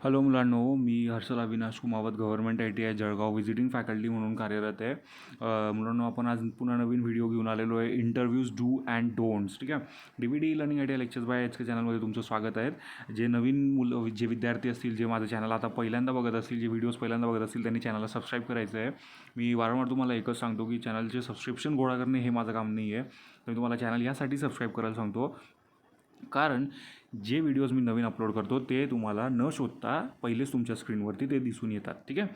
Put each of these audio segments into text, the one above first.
Hello मुलांनो, मी Harshal Avinash Kumawat government ITI Jalgaon visiting faculty म्हणून कार्यरत आहे. मुलांनो, आपण आज पुन्हा नवीन व्हिडिओ घेऊन आलेलो आहे. Interviews do and don'ts. ठीक आहे. DVD learning ITI lectures bye HK चॅनलमध्ये तुमचं स्वागत आहे. जे नवीन मुलं जे विद्यार्थी असतील, जे माझं चॅनल आता पहिल्यांदा बघत असतील, जे व्हिडिओज पहिल्यांदा बघत असतील, त्यांनी चॅनलला सबस्क्राईब करायचं आहे. मी वारंवार तुम्हाला एकच सांगतो की चॅनलचे सबस्क्रिप्शन गोळा करणे हे माझं काम नाही आहे. मी तुम्हाला चॅनल यासाठी सबस्क्राईब करायला सांगतो कारण जे व्हिडिओज मी नवीन अपलोड करतो ते तुम्हाला न शोधता पहिलेच तुमच्या स्क्रीनवरती ते दिसून येतात. ठीक आहे.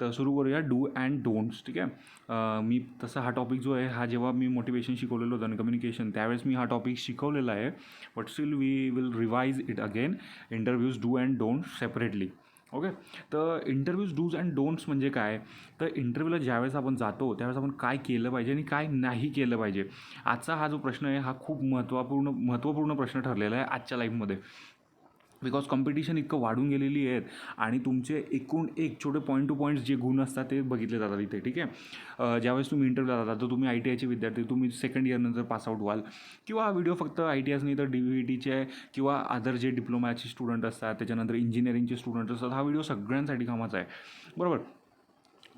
तर सुरू करूया डू अँड डोंट्स. ठीक आहे. मी तसा हा टॉपिक जो आहे हा जेव्हा मी मोटिवेशन शिकवलेलं होतं आणि कम्युनिकेशन त्यावेळेस मी हा टॉपिक शिकवलेला आहे. But still we will revise it again. Interviews do and don'ts separately. Okay. तर इंटरव्ह्यूज डूज अँड डोंट्स म्हणजे काय? तर इंटरव्ह्यूला ज्यावेळेस आपण जातो त्यावेळेस आपण काय केलं पाहिजे आणि काय नाही केलं पाहिजे. आजचा हा जो प्रश्न आहे हा खूप महत्त्वपूर्ण प्रश्न ठरलेला आहे आजच्या लाईफमध्ये. बिकॉज कॉम्पिटिशन इतकं वाढून गेलेली आहेत आणि तुमचे एकूण एक छोटे पॉईंट टू पॉईंट्स जे गुण असतात ते बघितले जातात इथे. ठीक आहे. ज्यावेळेस तुम्ही इंटरव्ह्यूला जाता तर तुम्ही ITIचे विद्यार्थी, तुम्ही सेकंड इयरनंतर पासआउट व्हाल किंवा हा व्हिडिओ फक्त ITIच नाही तर DVTचे किंवा अदर जे डिप्लोमाचे स्टुडंट असतात, त्याच्यानंतर इंजिनिअरिंगचे स्टुडंट असतात, हा व्हिडिओ सगळ्यांसाठी कामाचा आहे. बरोबर.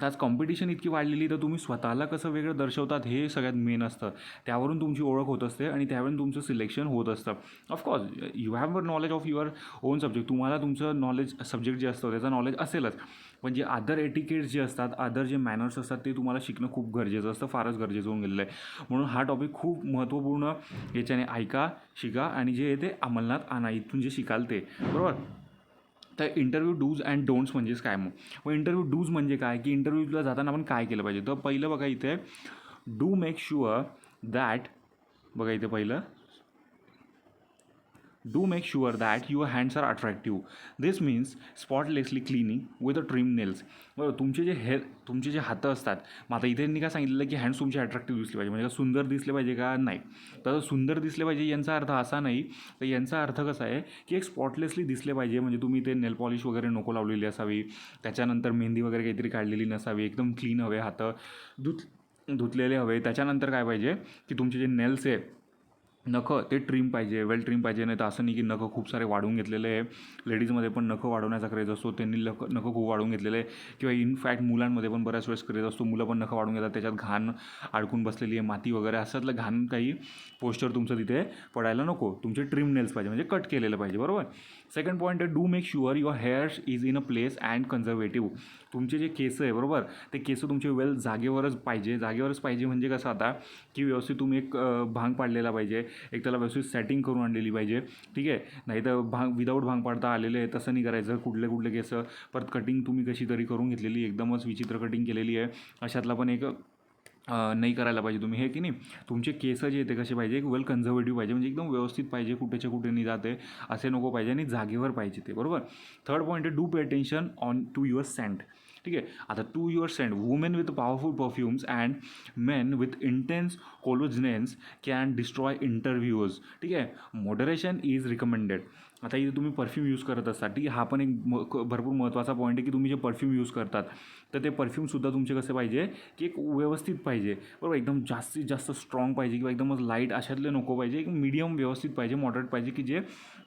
आज कॉम्पिटिशन इतकी वाढलेली तर तुम्ही स्वतःला कसं वेगळं दर्शवतात हे सगळ्यात मेन असतं. त्यावरून तुमची ओळख होत असते आणि त्यावरून तुमचं सिलेक्शन होत असतं. Of course you have knowledge of your on subject. तुम्हाला तुमचं नॉलेज सब्जेक्ट जे असतं त्याचं नॉलेज असेलच, पण जे अदर एटिकेट्स जे असतात, अदर जे मॅनर्स असतात ते तुम्हाला शिकणं खूप गरजेचं असतं, फारच गरजेचं होऊन गेलेलं आहे. म्हणून हा टॉपिक खूप महत्त्वपूर्ण. याच्याने ऐका, शिका आणि जे आहे ते अंमलात आणा. इथून जे शिकाल ते. बरोबर. तर इंटरव्ह्यू डूज अँड डोंट्स म्हणजेच काय मग इंटरव्ह्यू डूज म्हणजे काय की इंटरव्ह्यूला जाताना आपण काय केलं पाहिजे. तर पहिलं बघा इथे डू मेक शुअर दॅट. बघा इथे पहिलं do make sure that your hands are attractive. This means spotlessly cleaning with a trim nails. बरं, तुमचे जे हातं असतात, मग आता इथे त्यांनी काय सांगितलेलं की हँड्स तुमचे अट्रॅक्टिव्ह दिसले पाहिजे, म्हणजे सुंदर दिसले पाहिजे का? नाही. तर सुंदर दिसले पाहिजे यांचा अर्थ असा नाही. तर यांचा अर्थ कसा आहे की एक स्पॉटलेसली दिसले पाहिजे, म्हणजे तुम्ही ते नेल पॉलिश वगैरे नको लावलेली असावी, त्याच्यानंतर मेहंदी वगैरे काहीतरी काढलेली नसावी, एकदम क्लीन हवे हातं, धुतलेले हवे. त्याच्यानंतर काय पाहिजे की तुमचे जे नेल्स आहे, नखं ते ट्रिम पाहिजे, वेल ट्रिम पाहिजे. नाही तर असं नाही की नखं खूप सारे वाढवून घेतलेले आहे. लेडीजमध्ये पण नखं वाढवण्याचा क्रेज असतो, त्यांनी नखं खूप वाढवून घेतलेले आहे. किंवा इनफॅक्ट मुलांमध्ये पण बऱ्याच वेळेस क्रेज असतो, मुलं पण नखं वाढवून घेतात, त्याच्यात घाण अडकून बसलेली आहे, माती वगैरे असल्यातलं घाण काही पोस्चर तुमचं तिथे पडायला नको. तुमचे ट्रिम नेल्स पाहिजे, म्हणजे कट केलेलं पाहिजे. बरोबर. सेकंड पॉईंट आहे do make sure your hairs is in a place and conservative. तुमचे जे केस आहे, बरोबर, ते केस तुमचे जागेवरच पाहिजे म्हणजे कसं आता की व्यवस्थित तुम्ही एक भांग पाडलेला पाहिजे, एक त्याला व्यवस्थित सेटिंग करून आणलेली पाहिजे. ठीक आहे. नाही तर विदाऊट भांग पाडता आलेले आहे तसं नाही करायचं. कुठले केस परत कटिंग तुम्ही कशी तरी करून घेतलेली, एकदमच विचित्र कटिंग केलेली आहे, अशातला पण एक नाही करायला पाहिजे तुम्ही. हे की नाही. तुमचे केस जे ते कसे पाहिजे, एक वेल कन्झर्वेटिव्ह पाहिजे, म्हणजे एकदम व्यवस्थित पाहिजे, कुठेच्या कुठे नाही जाते असे नको पाहिजे आणि जागेवर पाहिजे ते. बरोबर. थर्ड पॉईंट आहे do pay attention on to your scent. ठीक आहे. आता to your scent, women with powerful perfumes and men with intense colognes can destroy interviews. ठीक आहे. Moderation is recommended. आता इथे तुम्ही परफ्यूम यूज करत असता, ठीक आहे, हा पण एक भरपूर महत्त्वाचा पॉईंट आहे की तुम्ही जे परफ्यूम यूज करतात तर ते परफ्यूमसुद्धा तुमचे कसे पाहिजे की एक व्यवस्थित पाहिजे. बरोबर. एकदम जास्तीत जास्त स्ट्रॉंग पाहिजे किंवा एकदमच लाईट अशातले नको पाहिजे, एक मीडियम व्यवस्थित पाहिजे, मॉडरेट पाहिजे, की जे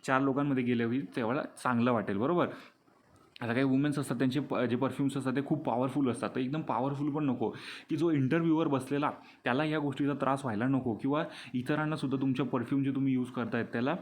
4 लोकांमध्ये गेले होईल तेव्हा चांगलं वाटेल. बरोबर. आता काही वुमेन्स असतात त्यांचे जे परफ्यूम्स असतात ते खूप पॉवरफुल असतात, तर एकदम पॉवरफुल पण नको की जो इंटरव्ह्यूवर बसलेला त्याला या गोष्टीचा त्रास व्हायला नको, किंवा इतरांनासुद्धा तुमच्या परफ्यूम जे तुम्ही यूज करतायत त्याला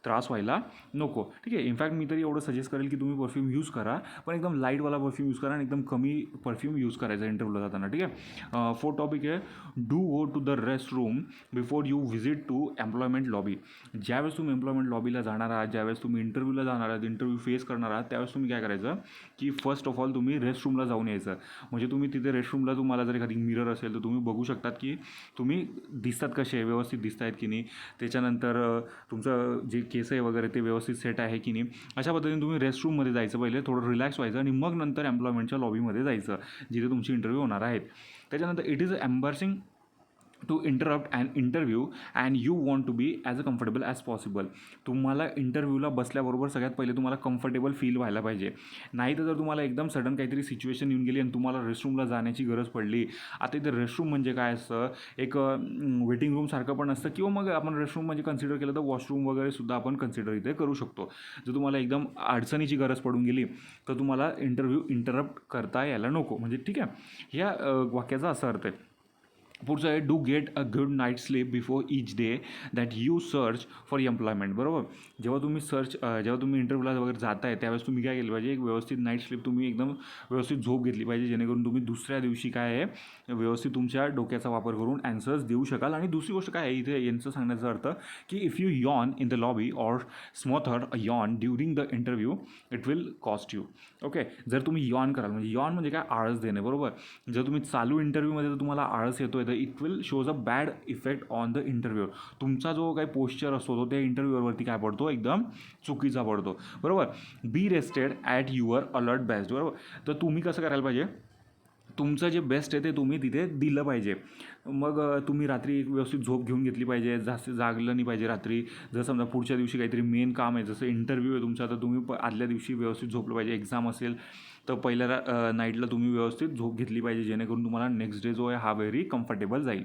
त्रास व्हायला नको. ठीक आहे. इनफॅक्ट मी तरी एवढं सजेस्ट करेल की तुम्ही परफ्यूम यूज करा, पण एकदम लाईटवाला परफ्यूम यूज करा आणि एकदम कमी परफ्यूम यूज करायचा इंटरव्ह्यूला जाताना. ठीक आहे. फोर्थ टॉपिक आहे do go to the restroom before you visit to employment lobby. ज्यावेळेस तुम्ही एम्प्लॉयमेंट लॉबीला जाणार आहात, ज्यावेळेस तुम्ही इंटरव्ह्यूला जाणार आहात, इंटरव्ह्यू फेस करणार आहात, त्यावेळेस तुम्ही काय करायचं की फर्स्ट ऑफ ऑल तुम्ही रेस्ट रूमला जाऊन यायचं. म्हणजे तुम्ही तिथे रेस्ट रूमला तुम्हाला जर एखादी मिरर असेल तर तुम्ही बघू शकतात की तुम्ही दिसतात कसे, व्यवस्थित दिसत आहेत की नाही. त्याच्यानंतर तुमचं जे केस आहे वगैरे ते व्यवस्थित सेट आहे की नाही. अशा पद्धतीने तुम्ही रेस्टरूममध्ये जायचं, पहिले थोडं रिलॅक्स व्हायचं आणि मग नंतर एम्प्लॉयमेंटच्या लॉबीमध्ये जायचं जिथे तुमची इंटरव्ह्यू होणार आहेत. त्याच्यानंतर it is embarrassing to interrupt and interview and you want to be as a comfortable as possible. तुम्हाला इंटरव्ह्यूला बसल्याबरोबर सगळ्यात पहिले तुम्हाला कम्फर्टेबल फील व्हायला पाहिजे. नाही तर जर तुम्हाला एकदम सडन काहीतरी सिच्युएशन येऊन गेली आणि तुम्हाला रेस्टरूमला जाण्याची गरज पडली. आता इथे रेस्टरूम म्हणजे काय असतं, एक वेटिंग रूमसारखं पण असतं, किंवा मग आपण रेस्टरूम म्हणजे कन्सिडर केलं तर वॉशरूम वगैरे सुद्धा आपण कन्सिडर इथे करू शकतो. जर तुम्हाला एकदम अडचणीची गरज पडून गेली तर तुम्हाला इंटरव्ह्यू इंटरप्ट करता यायला नको. म्हणजे ठीक आहे, ह्या वाक्याचा असा अर्थ आहे. पुढचं आहे, do get a good night sleep before each day that you search for employment. बरोबर, जेव्हा तुम्ही इंटरव्ह्यूला वगैरे जाताय त्यावेळेस तुम्ही काय केलं पाहिजे, एक व्यवस्थित नाईट स्लीप, तुम्ही एकदम व्यवस्थित झोप घेतली पाहिजे, जेणेकरून तुम्ही दुसऱ्या दिवशी काय आहे व्यवस्थित तुमच्या डोक्याचा वापर करून ॲन्सर्स देऊ शकाल. आणि दुसरी गोष्ट काय आहे इथे यांचं सांगण्याचा अर्थ, की if you yawn in the lobby or smother a yawn during the interview it will cost you. Okay, जर तुम्ही यॉन कराल, म्हणजे यॉन म्हणजे काय, आळस देणे. बरोबर, जर तुम्ही चालू इंटरव्ह्यूमध्ये जर तुम्हाला आळस येतोय तर it will shows a bad effect on the interview. तुमचा जो काही पोश्चर असतो तो त्या इंटरव्ह्यूवरती काय पडतो, एकदम चुकीचा पडतो. बरोबर, be rested at your alert best. बरोबर, तर तुम्ही कसं करायला पाहिजे, तुमचं जे बेस्ट आहे ते तुम्ही तिथे दिलं पाहिजे. मग तुम्ही रात्री एक व्यवस्थित झोप घेऊन घेतली पाहिजे, जास्त जागलं नाही पाहिजे रात्री. जर समजा पुढच्या दिवशी काहीतरी मेन काम आहे, जसं इंटरव्ह्यू आहे तुमचा, तर तुम्ही आदल्या दिवशी व्यवस्थित झोपलं पाहिजे. एक्झाम असेल तर पहिल्या नाईटला तुम्ही व्यवस्थित झोप घेतली पाहिजे, जेणेकरून तुम्हाला नेक्स्ट डे जो आहे हा व्हेरी कम्फर्टेबल जाईल.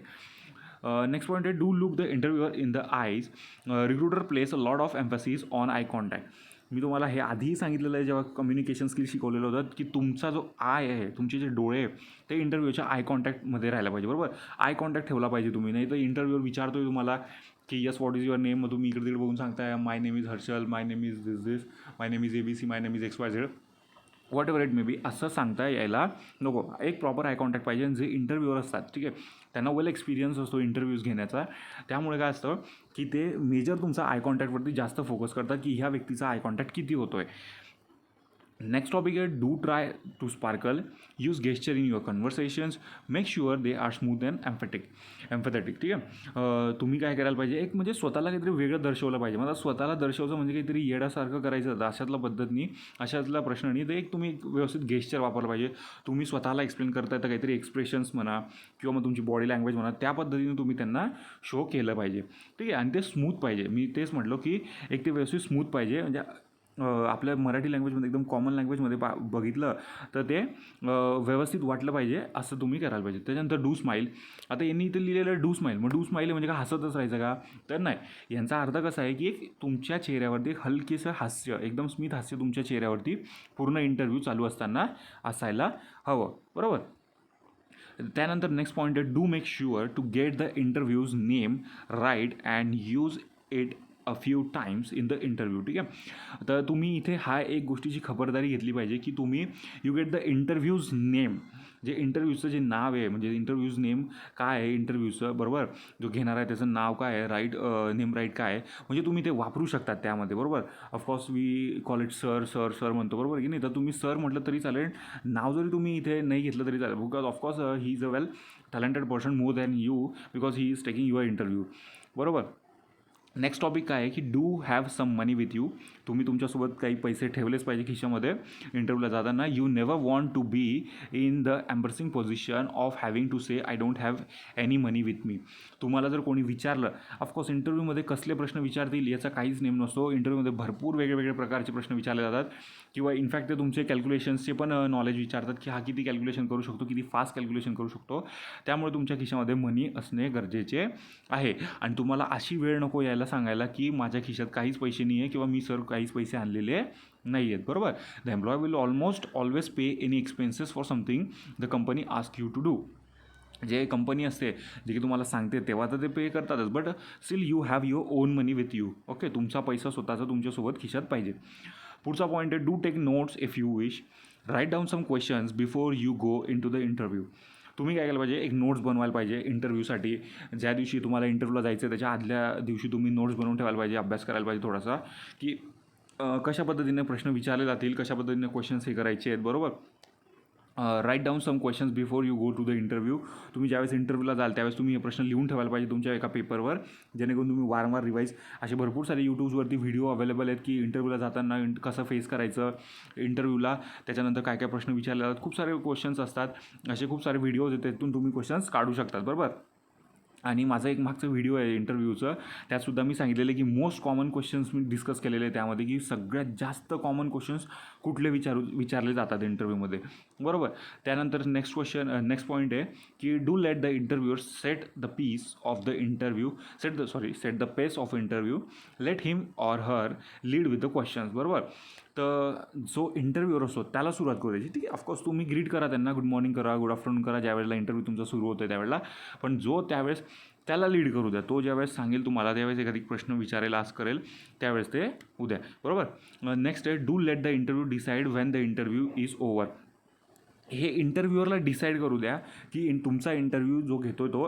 नेक्स्ट पॉईंट आहे, do look the interviewer in the eyes. Recruiter place a lot of emphasis on eye contact. मी तुम्हाला हे आधीही सांगितलेलं आहे जेव्हा कम्युनिकेशन स्किल शिकवलेलं होतं, की तुमचा जो आय आहे, तुमचे जे डोळे आहे ते इंटरव्ह्यूच्या आय कॉन्टॅक्टमध्ये राहायला पाहिजे. बरोबर, आय कॉन्टॅक्ट ठेवला पाहिजे तुम्ही. नाही तर इंटरव्ह्यूवर विचारतोय तुम्हाला की yes what is your name, मग तुम्ही इकडे तिकडे बघून सांगताय my name is Harshal, my name is this, my name is ABC, my name is XYZ, whatever it may be, असं सांगता यायला नको. एक प्रॉपर आय कॉन्टॅक्ट पाहिजे. जे इंटरव्ह्यूवर असतात, ठीक आहे, त्यांना वेल एक्सपिरियन्स असतो इंटरव्ह्यूज घेण्याचा. त्यामुळे काय असतं की ते मेजर तुमचा आय कॉन्टॅक्टवरती जास्त फोकस करतात, की ह्या व्यक्तीचा आय कॉन्टॅक्ट किती होतो आहे. नेक्स्ट टॉपिक आहे, do try to sparkle, use gesture in your conversations, make sure they are smooth and empathetic. ठीक आहे, तुम्ही काय करायला पाहिजे, एक म्हणजे स्वतःला काहीतरी वेगळं दर्शवलं पाहिजे. मला स्वतःला दर्शवचं म्हणजे काहीतरी येण्यासारखं करायचं अशातल्या पद्धतीने, अशातला प्रश्न नाही. तर एक तुम्ही व्यवस्थित गेस्चर वापरलं पाहिजे. तुम्ही स्वतःला एक्सप्लेन करताय तर काहीतरी एक्सप्रेशन्स म्हणा किंवा मग तुमची बॉडी लँग्वेज म्हणा, त्या पद्धतीने तुम्ही त्यांना शो केलं पाहिजे. ठीक आहे, आणि ते स्मूथ पाहिजे. मी तेच म्हटलो की एक ते व्यवस्थित स्मूथ पाहिजे. म्हणजे आपल्या मराठी लँग्वेजमध्ये एकदम कॉमन लँग्वेजमध्ये बघितलं तर ते व्यवस्थित वाटलं पाहिजे, असं तुम्ही करायला पाहिजे. त्याच्यानंतर डू स्माईल. आता यांनी इथे लिहिलेलं डू स्माईल, मग डू स्माईल म्हणजे का हसतच राहायचं का, तर नाही. यांचा अर्थ कसा आहे की एक तुमच्या चेहऱ्यावरती एक हलकेसं हास्य, एकदम स्मित हास्य तुमच्या चेहऱ्यावरती पूर्ण इंटरव्ह्यू चालू असताना असायला हवं. बरोबर, त्यानंतर नेक्स्ट पॉईंट आहे, do make sure to get the interviewer's name right and use it a few times in the interview. ठीक आहे, तर तुम्ही इथे हा एक गोष्टीची खबरदारी घेतली पाहिजे की तुम्ही you get the interviewer's name, जे इंटरव्ह्यूचं जे नाव आहे, म्हणजे इंटरव्ह्यूज नेम काय आहे इंटरव्ह्यूचं, बरोबर, जो घेणार आहे त्याचं नाव काय आहे, राईट नेम राईट काय आहे, म्हणजे तुम्ही ते वापरू शकतात त्यामध्ये. बरोबर, of course we call it sir sir sir म्हणतो, बरोबर की नाही. तर तुम्ही सर म्हटलं तरी चालेल, नाव जरी तुम्ही इथे नाही घेतलं तरी चालेल, because of course he is a well talented person more than you, because he is taking your interview. बरोबर, नेक्स्ट टॉपिक काय आहे की do have some money with you. तुम्ही तुमच्यासोबत काही पैसे ठेवलेच पाहिजे खिशामध्ये इंटरव्ह्यूला जाताना. You never want to be in the embarrassing position of having to say I don't have any money with me. तुम्हाला जर कोणी विचारलं, ऑफकोर्स इंटरव्ह्यूमध्ये कसले प्रश्न विचारतील याचा काहीच नेम नसतो. इंटरव्ह्यूमध्ये भरपूर वेगवेगळे प्रकारचे प्रश्न विचारले जातात, किंवा इनफॅक्ट ते तुमचे कॅल्क्युलेशन्सचे पण नॉलेज विचारतात की हा किती कॅल्क्युलेशन करू शकतो, किती फास्ट कॅल्क्युलेशन करू शकतो. त्यामुळे तुमच्या खिशामध्ये मनी असणे गरजेचे आहे. आणि तुम्हाला अशी वेळ नको यायला सांगायला की माझ्या खिशात काहीच पैसे नाही आहे किंवा मी सर काहीच पैसे आणलेले नाही आहेत. बरोबर, the employer will almost always pay any expenses for something the company ask you to do. जे कंपनी असते जे की तुम्हाला सांगते तेव्हा तर ते पे करतातच, but still you have your own money with you. Okay, तुमचा पैसा स्वतःचा तुमच्यासोबत खिशात पाहिजे. पुढचा पॉईंट आहे, do take notes if you wish, write down some questions before you go into the interview. तुम्ही काय केलं पाहिजे, एक नोट्स बनवायला पाहिजे इंटरव्ह्यूसाठी. ज्या दिवशी तुम्हाला इंटरव्ह्यूला जायचं आहे त्याच्या आदल्या दिवशी तुम्ही नोट्स बनवून ठेवायला पाहिजे, अभ्यास करायला पाहिजे थोडासा, की कशा पद्धतीने प्रश्न विचारले जातील, कशा पद्धतीने क्वेश्चन्स हे करायचे आहेत. बरोबर, write down some questions before you go to the interview. तुम्ही ज्यावेळेस इंटरव्ह्यूला जाल त्यावेळेस तुम्ही हे प्रश्न लिहून ठेवायला पाहिजे तुमच्या एका पेपरवर, जेणेकरून तुम्ही वारंवार रिवाईज. असे भरपूर सारे यूट्यूब्सवरती व्हिडिओ अवेलेबल आहेत की इंटरव्ह्यूला जाताना कसं फेस करायचं इंटरव्ह्यूला, त्याच्यानंतर काय काय प्रश्न विचारले जातात, खूप सारे क्वेश्चन्स असतात. असे खूप सारे व्हिडिओज आहेत, त्यातून तुम्ही क्वेश्चन्स काढू शकतात. बरोबर, आणि माझा एक मागचा व्हिडिओ आहे इंटरव्ह्यूचं, त्यातसुद्धा मी सांगितलेलं की मोस्ट कॉमन क्वेश्चन्स मी डिस्कस केलेले आहे त्यामध्ये, की सगळ्यात जास्त कॉमन क्वेश्चन्स कुठले विचारले जातात इंटरव्ह्यूमध्ये, बरोबर. त्यानंतर नेक्स्ट पॉईंट आहे की do let the interviewer set the piece of the interview set the pace of interview, let him or her lead with the questions, बरोबर. तर जो इंटरव्ह्यूअर असतो त्याला सुरुवात करू द्यायची, ठीक आहे. ऑफकोर्स तुम्ही ग्रीट करा त्यांना, गुड मॉर्निंग करा, गुड आफ्टरनून करा, ज्यावेळेला इंटरव्ह्यू तुमचा सुरू होतो त्यावेळेला, पण जो त्यावेळेस त्याला लीड करू द्या. तो ज्यावेळेस सांगेल तुम्हाला, त्यावेळेस एखादी प्रश्न विचारायला आज करेल, त्यावेळेस ते उद्या, बरोबर. नेक्स्ट आहे do let the interview decide when the interview is over. हे इंटरव्ह्यूअरला डिसाईड करू द्या की तुमचा इंटरव्ह्यू जो घेतो तो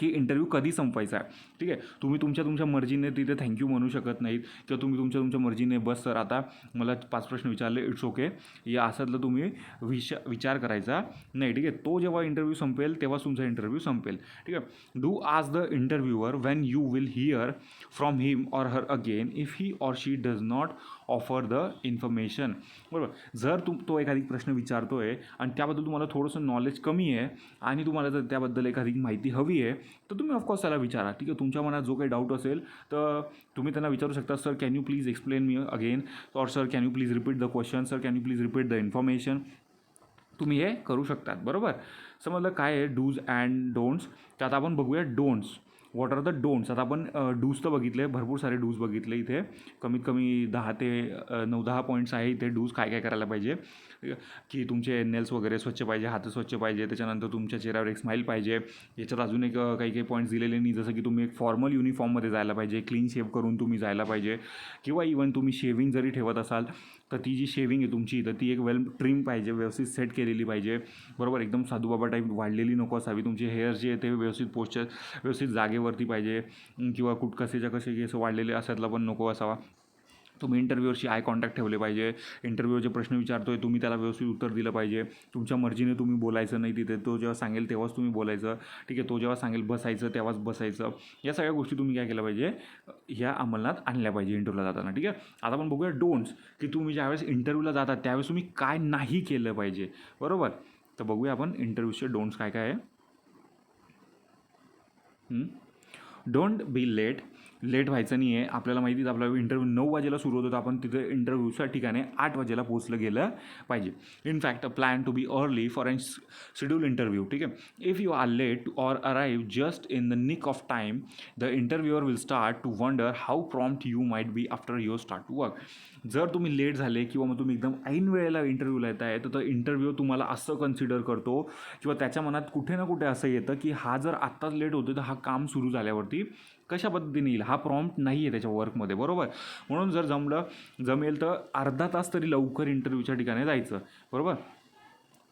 की इंटरव्ह्यू कधी संपवायचा आहे, ठीक आहे. तुम्ही तुमच्या मर्जीने तिथे थँक्यू म्हणू शकत नाहीत, किंवा तुम्ही तुमच्या मर्जीने बस सर आता मला 5 प्रश्न विचारले, इट्स ओके, या असतलं तुम्ही विचार करायचा नाही, ठीक आहे. तो जेव्हा इंटरव्ह्यू संपेल तेव्हाच तुमचा इंटरव्ह्यू संपेल, ठीक आहे. Do ask the इंटरव्ह्यूअर when you will here from him or her again if he or she does not offer the information, बरोबर. जर तो एखादी प्रश्न विचारतो आहे आणि त्याबद्दल तुम्हाला थोडंसं नॉलेज कमी आहे आणि तुम्हाला जर त्याबद्दल एखादी माहिती हवी आहे, तर तुम्ही ऑफकोर्स त्याला विचारा, ठीक आहे. तुमच्या मनात जो काही डाऊट असेल तर तुम्ही त्यांना विचारू शकता, sir can you please explain me again, or sir can you please repeat the question, sir can you please repeat the information. तुम्ही हे करू शकतात, बरोबर. समजलं काय आहे डूज अँड डोंट्स. तर आता आपण बघूया don'ts. What are the don'ts. आता आपण डूज तर बघितले, भरपूर सारे डूज बघितले इथे, कमीत कमी 10 ते 9-10 पॉईंट्स आहे इथे डूज, काय काय करायला पाहिजे, की तुमचे नेल्स वगैरे स्वच्छ पाहिजे, हात स्वच्छ पाहिजे, त्याच्यानंतर तुमच्या चेहऱ्यावर एक स्माईल पाहिजे. याच्यात अजून एक काही काही पॉईंट्स दिलेले नाही, जसं की तुम्ही एक फॉर्मल युनिफॉर्ममध्ये जायला पाहिजे, क्लीन शेव करून तुम्ही जायला पाहिजे, किंवा इवन तुम्ही शेविंग जरी ठेवत असाल तर ती जी शेविंग आहे तुमची तर ती एक वेल ट्रिम पाहिजे, व्यवस्थित सेट केलेली पाहिजे, बरोबर. एकदम साधूबाबा टाईप वाढलेली नको असावी. तुमचे हेअर जे आहे ते व्यवस्थित जागेवरती पाहिजे, किंवा कसेच्या कसे केस वाढलेले असायला पण नको असावा. तुम्ही इंटरव्ह्यूअरशी आय कॉन्टॅक्ट ठेवले पाहिजे. इंटरव्ह्यूअर जे प्रश्न विचारतो आहे तुम्ही त्याला व्यवस्थित उत्तर दिलं पाहिजे. तुमच्या मर्जीने तुम्ही बोलायचं नाही तिथे, तो जेव्हा सांगेल तेव्हाच तुम्ही बोलायचं, ठीक आहे. तो जेव्हा सांगेल बसायचं तेव्हाच बसायचं. या सगळ्या गोष्टी तुम्ही काय केल्या पाहिजे, ह्या अंमलात आणल्या पाहिजे इंटरव्ह्यूला जाताना, ठीक आहे. आता आपण बघूया डोंट्स, की तुम्ही ज्यावेळेस इंटरव्ह्यूला जाता त्यावेळेस तुम्ही काय नाही केलं पाहिजे, बरोबर. तर बघूया आपण इंटरव्ह्यूचे डोंट्स काय काय आहे. डोंट बी लेट व्हायचं नाही आहे. आपल्याला माहिती आहे आपला इंटरव्ह्यू 9 वाजेला सुरू होतो, तर आपण तिथे इंटरव्ह्यूच्या ठिकाणी 8 वाजेला पोहोचलं गेलं पाहिजे. In fact plan to be early for an schedule interview, ठीक आहे. If you are late or arrive just in the nick of time, the interviewer will start to wonder how prompt you might be after your start to work. जर तुम्ही late झाले किंवा मग तुम्ही एकदम ऐन वेळेला इंटरव्ह्यूला येत आहे, तर इंटरव्ह्यू तुम्हाला असं कन्सिडर करतो, किंवा त्याच्या मनात कुठे ना कुठे असं येतं की हा जर आत्ताच लेट होतो तर हा काम सुरू झाल्यावरती कशा पद्धतीने येईल, हा प्रॉम्प्ट नाही आहे त्याच्या वर्कमध्ये, बरोबर. म्हणून जर जमेल तर अर्धा तास तरी लवकर इंटरव्ह्यूच्या ठिकाणी जायचं, बरोबर.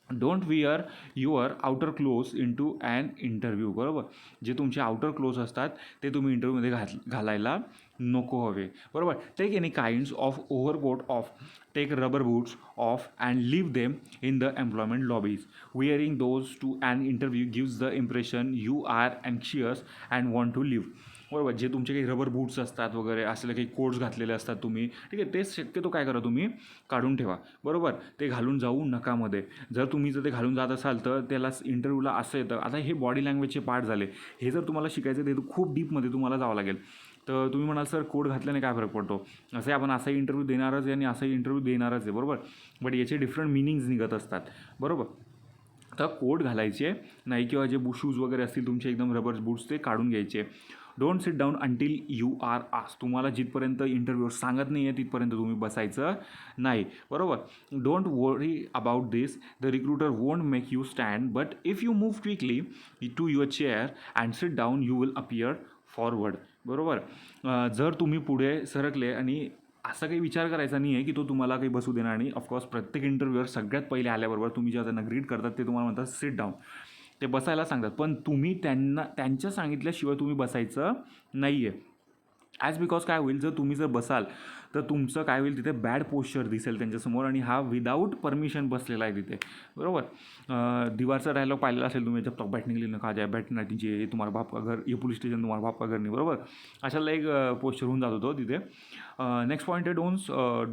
Don't wear your outer clothes to an interview, बरोबर. जे तुमचे आउटर क्लोज असतात ते तुम्ही इंटरव्ह्यूमध्ये घालायला नको हवे, बरोबर. Take any kinds of overcoat off, take rubber boots off and leave them in the employment lobbies. Wearing those to an interview gives the impression you are anxious and want to leave, बरोबर. जे तुमचे काही rubber boots असतात वगैरे असले काही quotes घातलेले असतात तुम्ही, ठीक आहे, ते शक्यतो काय करा तुम्ही काढून ठेवा, बरोबर. ते घालून जाऊ नकामध्ये. जर ते घालून जात असाल तर त्याला इंटरव्ह्यूला असं येतं. आता हे बॉडी लँग्वेजचे पार्ट झाले, हे जर तुम्हाला शिकायचं तर खूप डीपमध्ये तुम्हाला जावं लागेल. तर तुम्ही म्हणाल सर कोट घातल्याने काय फरक पडतो, असं आपण असाही इंटरव्ह्यू देणारच आहे आणि असाही इंटरव्ह्यू देणारच आहे, बरोबर. बट याचे डिफरंट मिनिंग्स निघत असतात, बरोबर. तर कोट घालायचे नाही, किंवा जे शूज वगैरे असतील तुमचे एकदम रबर बूट्स ते काढून घ्यायचे. Don't sit down until you are asked. तुम्हाला जिथपर्यंत इंटरव्ह्यूअर सांगत नाही आहे तिथपर्यंत तुम्ही बसायचं नाही, बरोबर. Don't worry about this, the recruiter won't make you stand, but if you move quickly to your chair and sit down you will appear forward, बरोबर. जर तुम्ही पुढे सरकले आणि असा काही विचार करायचा नाही आहे की तो तुम्हाला काही बसू देणार नाही. ऑफकोर्स प्रत्येक इंटरव्ह्यूअर सगळ्यात पहिले आल्याबरोबर तुम्ही जेव्हा त्यांना ग्रीट करतात ते तुम्हाला म्हणतात सिट डाऊन, ते बसायला सांगतात, पण तुम्ही त्यांच्या सांगितल्याशिवाय तुम्ही बसायचं नाही आहे. ॲज बिकॉज काय होईल, जर बसाल तर तुमचं काय होईल, तिथे बॅड पोश्चर दिसेल त्यांच्यासमोर, आणि हा विदाऊट परमिशन बसलेला आहे तिथे, बरोबर. दीवारचा डायलॉग पाहिलेला असेल तुम्ही, जब तक बैठने के लिए न कहा जाए बैठना चाहिए, तुम्हारा बाप का घर, ये पोलीस स्टेशन तुम्हारा बाप का घर नाही, बरोबर. अशाला एक पोश्चर होऊन जात होतो तिथे. नेक्स्ट पॉईंट आहे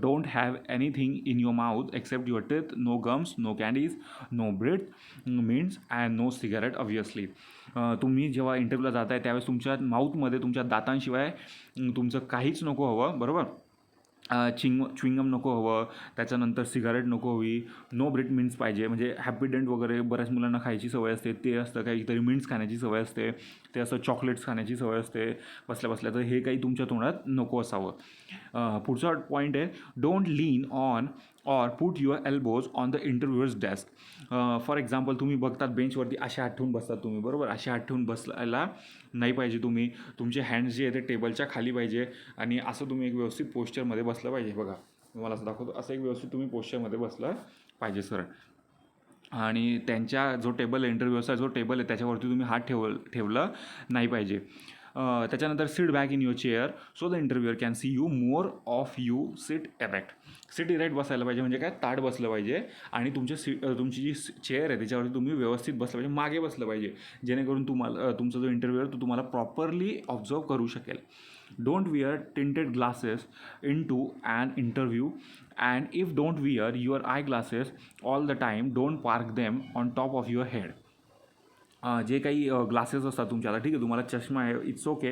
don't have anything in your mouth except your teeth, no gums, no candies, no breath mints and no cigarette obviously. तुम्ही जेव्हा इंटरव्ह्यूला जाताय त्यावेळेस तुमच्या माऊथमध्ये तुमच्या दातांशिवाय तुमचं काहीच नको हवं, बरोबर. च्युइंगम नको हवं, त्याच्यानंतर सिगारेट नको हवी, नो ब्रेड मिंट्स पाहिजे, म्हणजे हॅपीडेंट वगैरे बऱ्याच मुलांना खायची सवय असते, ते असतं. काहीतरी मिंट्स खाण्याची सवय असते, ते असं चॉकलेट्स खाण्याची सवय असते बसल्या बसल्या, तर हे काही तुमच्या तोंडात नको असावं. पुढचा पॉईंट आहे, don't lean on or put your elbows on the interviewer's desk. For example, तुम्ही बघतात बेंचवरती असे हात ठेवून बसतात तुम्ही, बरोबर. असे हात ठेवून बसायला नाही पाहिजे तुम्ही. तुमचे हँड्स जे आहे ते टेबलच्या खाली पाहिजे आणि असं तुम्ही एक व्यवस्थित पोश्चरमध्ये बसलं पाहिजे. बघा, तुम्हाला असं दाखवतो, असं एक व्यवस्थित तुम्ही पोश्चरमध्ये बसलं पाहिजे सरळ. आणि त्यांच्या जो टेबल आहे, इंटरव्ह्यूचा जो टेबल आहे, त्याच्यावरती तुम्ही हात ठेवलं नाही पाहिजे. त्याच्यानंतर sit back in your chair so the interviewer can see you more of you sit erect. Sit erect बसायला पाहिजे, म्हणजे काय, ताट बसलं पाहिजे आणि तुमची जी चेअर आहे त्याच्यावरती तुम्ही व्यवस्थित बसलं पाहिजे, मागे बसलं पाहिजे, जेणेकरून तुमचा जो इंटरव्ह्यूअर तो तुम्हाला प्रॉपरली ऑब्झर्व करू शकेल. Don't wear tinted glasses into an interview and if don't wear your eyeglasses all the time don't park them on top of your head. जे काही ग्लासेस असतात तुमच्या, आता ठीक आहे तुम्हाला चष्मा आहे, इट्स ओके,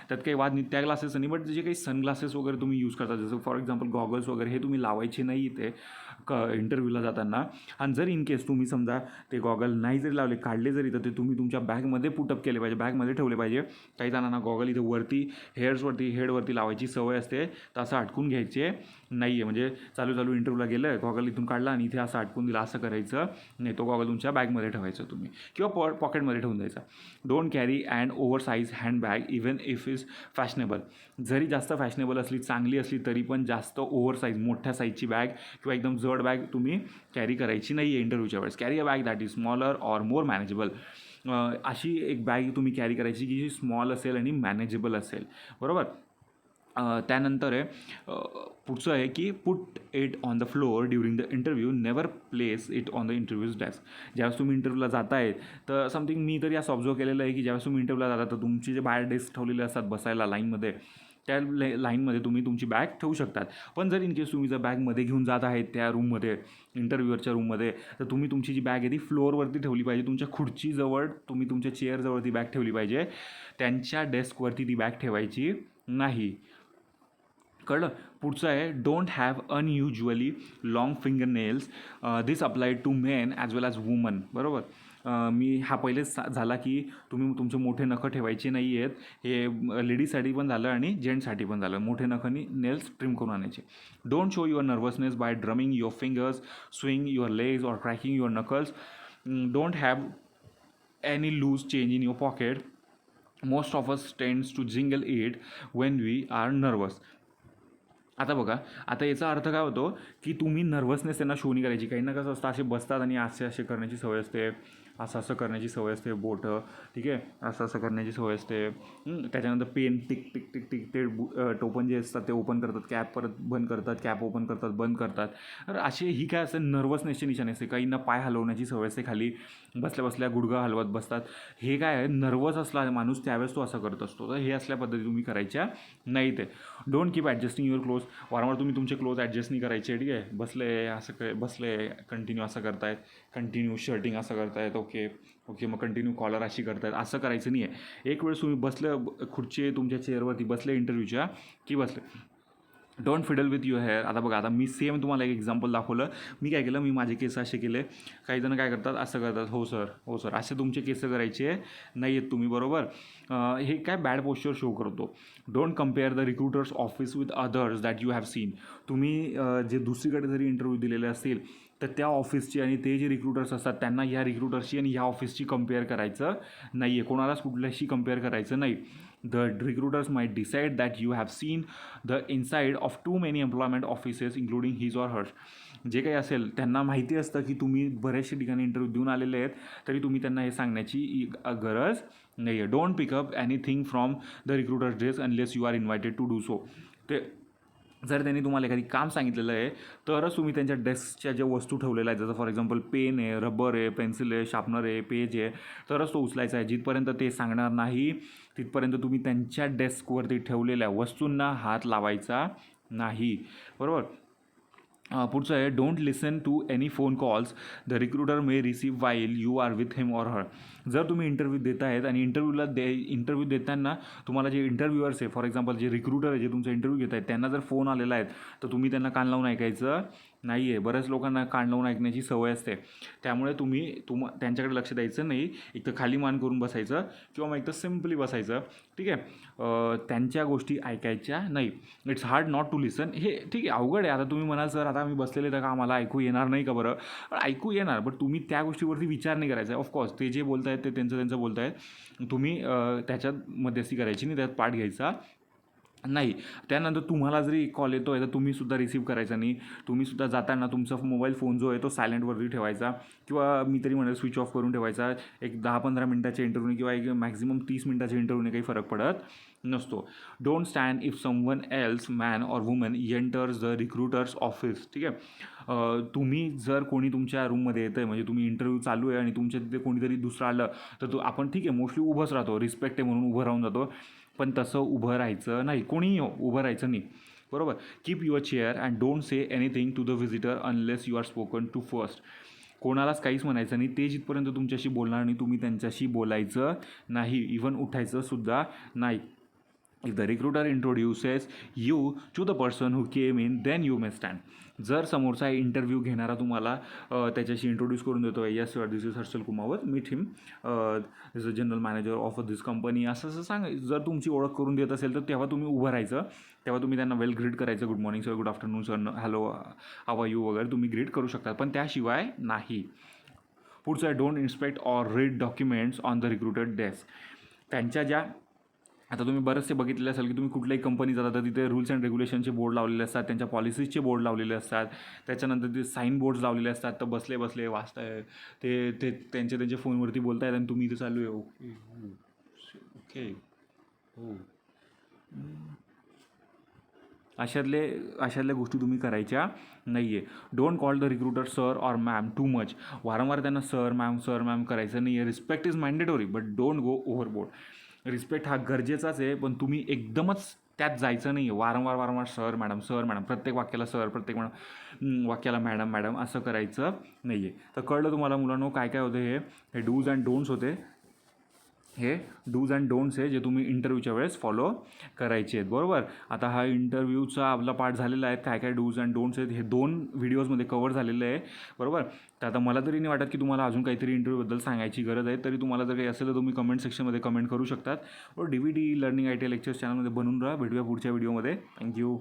त्यात काही वाद नाही, त्या ग्लासेस नाही, बट जे काही सनग्लासेस वगैरे तुम्ही यूज करता, जसं फॉर एक्झाम्पल गॉगल्स वगैरे, हे तुम्ही लावायचे नाही इथे इंटरव्ह्यूला जाताना. आणि जर इन केस तुम्ही समजा ते गॉगल नाही जरी लावले, काढले जरी, तर ते तुम्ही तुमच्या बॅगमध्ये पुटअप केले पाहिजे, बॅगमध्ये ठेवले पाहिजे. काही जणांना गॉगल इथे वरती हेडवरती लावायची सवय असते, तर असं अटकून घ्यायचे नाही आहे. म्हणजे चालू इंटरव्ह्यूला गेलं, गॉगल इथून काढला आणि इथे असं अटकून दिला, असं करायचं नाही. तो गॉगल तुमच्या बॅगमध्ये ठेवायचा तुम्ही, किंवा पॉकेटमध्ये ठेवून द्यायचा. Don't carry and over size handbag even if is fashionable. जरी जास्त फॅशनेबल असली, चांगली असली, तरी पण जास्त ओव्हर साईज, मोठ्या साईजची बॅग किंवा एकदम जड बॅग तुम्ही कॅरी करायची नाही आहे इंटरव्ह्यूच्या वेळेस. Carry a bag that is smaller or more manageable. अशी एक बॅग तुम्ही कॅरी करायची की जी स्मॉल असेल आणि मॅनेजेबल असेल, बरोबर. त्यानंतर आहे पुढचं आहे की put it on the floor during the interview, never place it on the interviewer's desk. ज्यावेळेस तुम्ही इंटरव्ह्यूला जाताय, तर समथिंग मी तरी असं ऑब्झर्व केलेलं आहे की ज्यावेळेस तुम्ही इंटरव्ह्यूला जाता, तर तुमचे जे बाहेर डेस्क ठेवलेले असतात बसायला लाईनमध्ये, त्या लाईनमध्ये तुम्ही तुमची बॅग ठेवू शकतात. पण जर इन केस तुम्ही जर बॅगमध्ये घेऊन जात आहेत त्या रूममध्ये, इंटरव्ह्यूअरच्या रूममध्ये, तर तुम्ही तुमची जी बॅग आहे ती फ्लोअरवरती ठेवली पाहिजे. तुमच्या खुर्चीजवळ, तुम्ही तुमच्या चेअरजवळ ती बॅग ठेवली पाहिजे. त्यांच्या डेस्कवरती ती बॅग ठेवायची नाही. कळलं. पुढचं आहे, don't have unusually long finger nails. This applied to men as well as women, बरोबर. मी हा पहिलेच झाला की तुम्ही तुमचे मोठे नखं ठेवायचे नाही आहेत. हे लेडीजसाठी पण झालं आणि जेंट्ससाठी पण झालं. मोठे नखांनी नेल्स ट्रिम करून आणायचे. Don't show your nervousness by drumming your fingers, swing your legs or cracking your knuckles. Don't have any loose change in your pocket. Most of us tends to jingle it when we are nervous. आता बघा, आता याचा अर्थ काय होतो की तुम्ही nervousness त्यांना शो नाही करायची. काही ना कसं असतं, असे बसतात आणि असे करण्याची सवय असते, असं करण्याची सवय असते, बोटं, ठीक आहे, असं करण्याची सवय असते. त्याच्यानंतर pen tick tick tick tick, ते टोपन जे असतात ते ओपन करतात, कॅप परत बंद करतात, कॅप ओपन करतात, बंद करतात. तर असे ही काय असते, नर्वसनेसची निशाणी असते. काहींना पाय हलवण्याची सवय असते, खाली बसल्या बसल्या गुडघा हलवत बसतात. हे काय आहे, नर्वस असला माणूस त्यावेळेस तो असं करत असतो. तर हे असल्या पद्धती तुम्ही करायच्या नाही. ते डोंट कीप ॲडजस्टिंग युअर क्लोज. वारंवार तुम्ही तुमचे क्लोज ॲडजस्ट नाही करायचे, ठीक आहे. बसले कंटिन्यू असं करतायत, कंटिन्यू शर्टिंग असं करतायत, ओके मग कंटिन्यू कॉलर अशी करतायत, असं करायचं नाही आहे. एक वेळेस तुम्ही बसलं खुर्ची तुमच्या चेअरवरती बसले इंटरव्ह्यूच्या की बसले. Don't fiddle with your hair. आता बघा, आता मी सेम तुम्हाला एक एक्झाम्पल दाखवलं. मी काय केलं, मी माझे केस असे केले. काही जण काय करतात, असं करतात, हो सर असे तुमचे केस करायचे नाही आहेत तुम्ही, बरोबर. हे काय बॅड पोश्चर शो करतो. Don't compare the recruiters office with others that you have seen. तुम्ही जे दुसरीकडे जरी इंटरव्ह्यू दिलेले असतील, तर त्या ऑफिसची आणि ते जे रिक्रुटर्स असतात त्यांना ह्या रिक्रुटर्सची आणि ह्या ऑफिसची कम्पेअर करायचं नाही आहे. कोणालाच कुठल्याशी कम्पेअर करायचं नाही. The recruiters might decide that you have seen the inside of too many employment offices including his or hers. जे काही असेल त्यांना माहिती असतं की तुम्ही बऱ्याचशा ठिकाणी इंटरव्ह्यू देऊन आलेले आहेत, तरी तुम्ही त्यांना हे सांगण्याची गरज नाही आहे. Don't pick up anything from the recruiter's desk unless you are invited to do so. ते जर त्यांनी तुम्हाला एखादी काम सांगितलेलं आहे, तरच तुम्ही त्यांच्या डेस्कच्या ज्या वस्तू ठेवलेल्या आहेत, जसं फॉर एक्झाम्पल पेन आहे, रबर आहे, पेन्सिल आहे, शार्पनर आहे, पेज आहे, तरच तो उचलायचा आहे. जिथपर्यंत ते सांगणार नाही तिथपर्यंत तुम्ही त्यांच्या डेस्कवरती ठेवलेल्या वस्तूंना हात लावायचा नाही, बरोबर. पुढचं आहे, don't listen to any phone calls the recruiter may receive while you are with him or her. जर तुम्ही इंटरव्ह्यू देत आहेत आणि इंटरव्ह्यू देताना तुम्हाला जे इंटरव्ह्युअर्स आहे, फॉर एक्झाम्पल जे रिक्रुटर आहे जे तुमचा इंटरव्ह्यू घेत आहेत, त्यांना जर फोन आलेला आहे तर तुम्ही त्यांना कान लावून ऐकायचं नाही आहे. बऱ्याच लोकांना कान लावून ऐकण्याची सवय असते, त्यामुळे त्यांच्याकडे लक्ष द्यायचं नाही. एक तर खाली मान करून बसायचं किंवा मग एक तर सिम्पली बसायचं, ठीक आहे. त्यांच्या गोष्टी ऐकायच्या नाही. इट्स हार्ड नॉट टू लिसन. हे ठीक आहे, अवघड आहे. आता तुम्ही म्हणाल सर आता आम्ही बसलेले तर का आम्हाला ऐकू येणार नाही का बरं? पण ऐकू येणार, बट तुम्ही त्या गोष्टीवरती विचार नाही करायचा. ऑफकोर्स ते जे बोलत आहेत ते त्यांचं बोलत आहेत, तुम्ही त्याच्यात मध्यस्थी करायची नाही, त्यात पार्ट घ्यायचा नाही. त्यानंतर तुम्हाला जरी कॉल येतो आहे तर तुम्हीसुद्धा रिसीव्ह करायचा नाही. तुम्हीसुद्धा जाताना तुमचा मोबाईल फोन जो आहे तो सायलेंटवरती ठेवायचा किंवा मी तरी म्हणेल स्विच ऑफ करून ठेवायचा. एक 10-15 मिनटाच्या इंटरव्ह्यूने किंवा एक मॅक्झिमम 30 मिनटाच्या इंटरव्ह्यूने काही फरक पडत नसतो. Don't stand if someone else man or woman enters the recruiters office. ठीक आहे, तुम्ही जर कोणी तुमच्या रूममध्ये येतं आहे म्हणजे तुम्ही इंटरव्ह्यू चालू आहे आणि तुमच्या तिथे कोणीतरी दुसरं आलं तर आपण ठीक आहे मोस्टली उभंच राहतो, रिस्पेक्ट आहे म्हणून उभं राहून जातो. पण तसं उभं राहायचं नाही, कोणीही उभं राहायचं नाही, बरोबर. Keep your chair and don't say anything to the visitor unless you are spoken to first. कोणालाच काहीच म्हणायचं नाही, ते जिथपर्यंत तुमच्याशी बोलणार नाही तुम्ही त्यांच्याशी बोलायचं नाही, इवन उठायचं सुद्धा नाही. If the recruiter introduces you to the person who came in then you may stand. जर समोरचा इंटरव्ह्यू घेणारा तुम्हाला त्याच्याशी इंट्रोड्यूस करून देतो आहे, yes sir this is Harshal Kumawat, meet him, is a general manager of this company, असं सांग. जर तुमची ओळख करून देत असेल तर तेव्हा तुम्ही उभं राहायचं, तेव्हा तुम्ही त्यांना वेल ग्रीट करायचं, good morning sir, good afternoon sir, hello how are you वगैरे तुम्ही ग्रीट करू शकता, पण त्याशिवाय नाही. पुढचं आहे, don't inspect or read documents on the recruited desk. त्यांच्या ज्या आता तुम्ही बरेचसे बघितलेले असाल की तुम्ही कुठल्याही कंपनी जाता तर तिथे रूल्स अँड रेग्युलेशनचे बोर्ड लावलेले असतात, त्यांच्या पॉलिसीजचे बोर्ड लावलेले असतात, त्याच्यानंतर ते साईन बोर्ड्स लावलेले असतात. तर बसले बसले वाचताय ते त्यांच्या फोनवरती बोलतायत आणि तुम्ही इथे चालू आहे ओके ओके हो. अशातल्या गोष्टी तुम्ही करायच्या नाही आहे. Don't call the recruiter sir or ma'am too much. वारंवार त्यांना सर मॅम करायचं नाही आहे. Respect is mandatory but don't go overboard. Respect हा गरजेचाच आहे, पण तुम्ही एकदमच त्यात जायचं नाही आहे. वारंवार सर मॅडम प्रत्येक वाक्याला सर, प्रत्येक वाक्याला मॅडम असं करायचं नाही आहे. तर कळलं तुम्हाला मुलांनो काय काय होते, हे डूज अँड डोंट्स होते. हे डूज अँड डोंट्स आहे जे तुम्ही इंटरव्ह्यूच्या वेळेस फॉलो करायचे आहेत, बरोबर. आता हा इंटरव्ह्यूचा आपला पार्ट झालेला आहे, काय काय डूज अँड डोंट्स आहेत हे 2 व्हिडिओजमध्ये कवर झालेलं आहे, बरोबर. तर आता मला तरी नाही वाटत की तुम्हाला अजून काहीतरी इंटरव्ह्यूबद्दल सांगायची गरज आहे. तरी तुम्हाला जर काही असेल तर तुम्ही कमेंट सेक्शनमध्ये कमेंट करू शकतात. और DVD लर्निंग ITI लेक्चर्स चॅनलमध्ये बनून राहा. भेटूया पुढच्या व्हिडिओमध्ये. थँक्यू.